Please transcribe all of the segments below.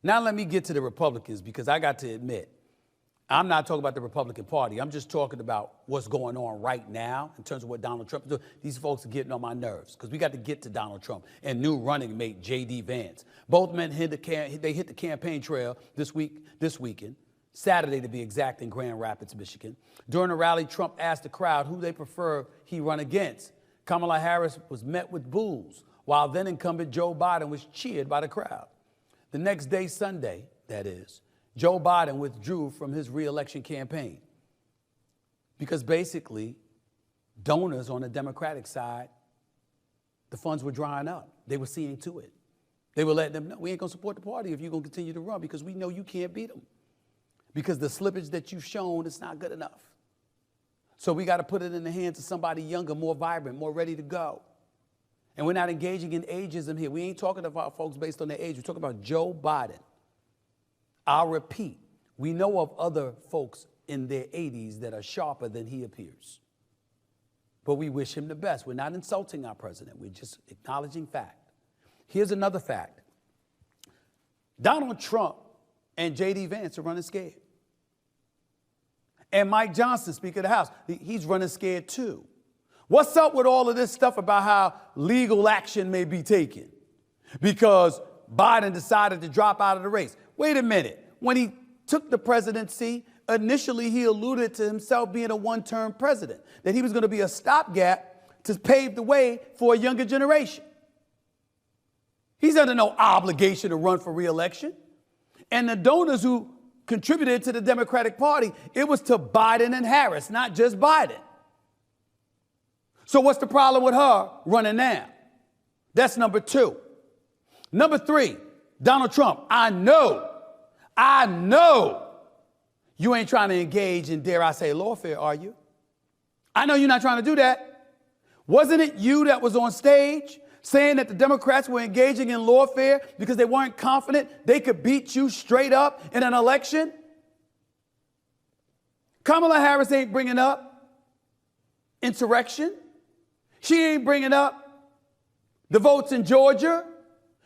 Now let me get to the Republicans, because I got to admit, I'm not talking about the Republican Party. I'm just talking about what's going on right now in terms of what Donald Trump is doing. These folks are getting on my nerves because we got to get to Donald Trump and new running mate J.D. Vance. Both men hit the campaign trail this weekend, Saturday to be exact, in Grand Rapids, Michigan. During a rally, Trump asked the crowd who they prefer he run against. Kamala Harris was met with boos, while then incumbent Joe Biden was cheered by the crowd. The next day, Sunday, that is, Joe Biden withdrew from his re-election campaign because basically donors on the Democratic side, the funds were drying up. They were seeing to it. They were letting them know, we ain't gonna support the party if you're gonna continue to run, because we know you can't beat them. Because the slippage that you've shown is not good enough. So we gotta put it in the hands of somebody younger, more vibrant, more ready to go. And we're not engaging in ageism here. We ain't talking about folks based on their age. We're talking about Joe Biden. I'll repeat, we know of other folks in their 80s that are sharper than he appears. But we wish him the best. We're not insulting our president. We're just acknowledging fact. Here's another fact. Donald Trump and J.D. Vance are running scared. And Mike Johnson, Speaker of the House, he's running scared too. What's up with all of this stuff about how legal action may be taken because Biden decided to drop out of the race? Wait a minute. When he took the presidency, initially he alluded to himself being a one-term president, that he was going to be a stopgap to pave the way for a younger generation. He's under no obligation to run for re-election. And the donors who contributed to the Democratic Party, it was to Biden and Harris, not just Biden. So what's the problem with her running now? That's number two. Number three, Donald Trump, I know you ain't trying to engage in, dare I say, lawfare, are you? I know you're not trying to do that. Wasn't it you that was on stage saying that the Democrats were engaging in lawfare because they weren't confident they could beat you straight up in an election? Kamala Harris ain't bringing up insurrection. She ain't bringing up the votes in Georgia.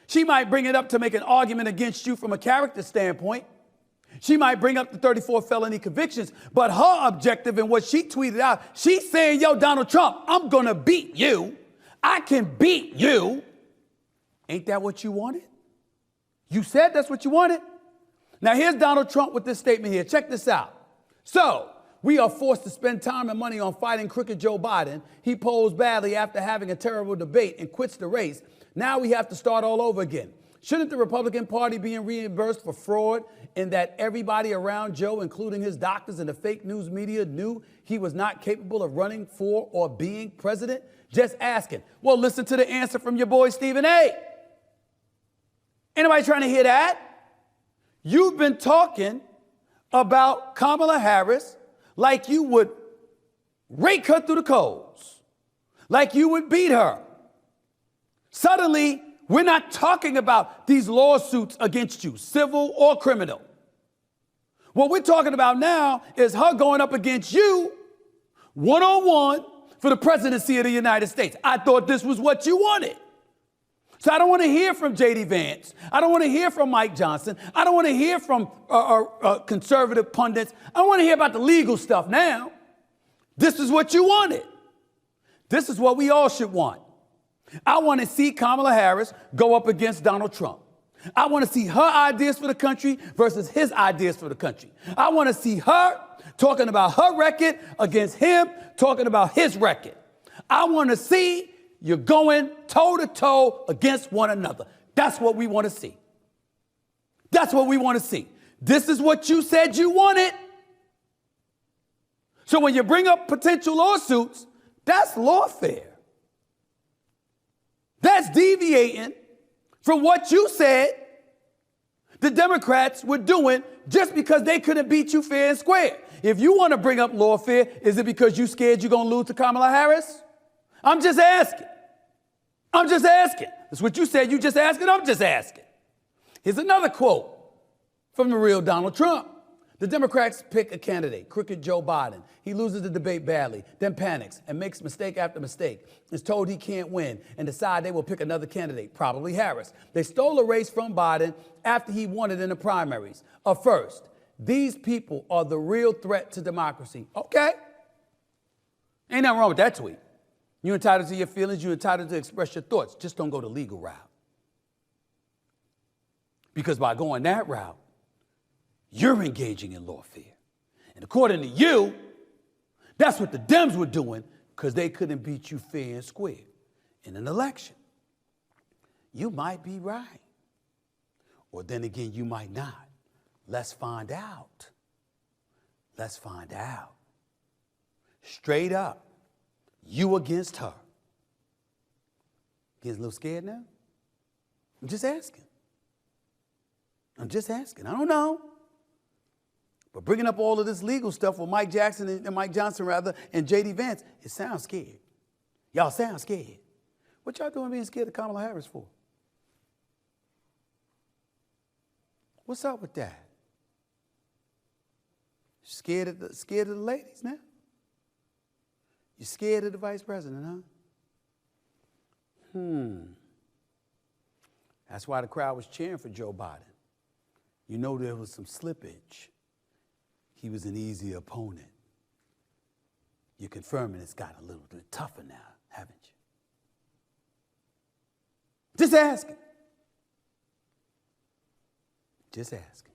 She might bring it up to make an argument against you from a character standpoint. She might bring up the 34 felony convictions, but her objective and what she tweeted out, she's saying, yo, Donald Trump, I'm going to beat you. I can beat you. Ain't that what you wanted? You said that's what you wanted. Now, here's Donald Trump with this statement here. Check this out. So, we are forced to spend time and money on fighting crooked Joe Biden. He posed badly after having a terrible debate and quits the race. Now we have to start all over again. Shouldn't the Republican Party be reimbursed for fraud in that everybody around Joe, including his doctors and the fake news media, knew he was not capable of running for or being president? Just asking. Well, listen to the answer from your boy Stephen A. Anybody trying to hear that? You've been talking about Kamala Harris like you would rake her through the coals, like you would beat her. Suddenly, we're not talking about these lawsuits against you, civil or criminal. What we're talking about now is her going up against you one-on-one for the presidency of the United States. I thought this was what you wanted. So I don't want to hear from J.D. Vance. I don't want to hear from Mike Johnson. I don't want to hear from conservative pundits. I don't want to hear about the legal stuff now. This is what you wanted. This is what we all should want. I want to see Kamala Harris go up against Donald Trump. I want to see her ideas for the country versus his ideas for the country. I want to see her talking about her record against him talking about his record. I want to see you going toe-to-toe against one another. That's what we want to see. That's what we want to see. This is what you said you wanted. So when you bring up potential lawsuits, that's lawfare. That's deviating from what you said the Democrats were doing just because they couldn't beat you fair and square. If you want to bring up lawfare, is it because you scared you're going to lose to Kamala Harris? I'm just asking. I'm just asking. That's what you said. You just asking. I'm just asking. Here's another quote from the real Donald Trump. The Democrats pick a candidate, crooked Joe Biden. He loses the debate badly, then panics and makes mistake after mistake, is told he can't win, and decide they will pick another candidate, probably Harris. They stole a race from Biden after he won it in the primaries. A first. These people are the real threat to democracy. Okay. Ain't nothing wrong with that tweet. You're entitled to your feelings. You're entitled to express your thoughts. Just don't go the legal route. Because by going that route, you're engaging in lawfare. And according to you, that's what the Dems were doing because they couldn't beat you fair and square in an election. You might be right. Or then again, you might not. Let's find out. Let's find out. Straight up, you against her. Getting a little scared now? I'm just asking. I don't know. But bringing up all of this legal stuff with Mike Jackson and Mike Johnson, rather, and J.D. Vance, it sounds scared. Y'all sound scared. What y'all doing being scared of Kamala Harris for? What's up with that? Scared of the ladies now? You scared of the vice president, huh? That's why the crowd was cheering for Joe Biden. You know there was some slippage. He was an easy opponent. You're confirming it's got a little bit tougher now, haven't you? Just asking. Just asking.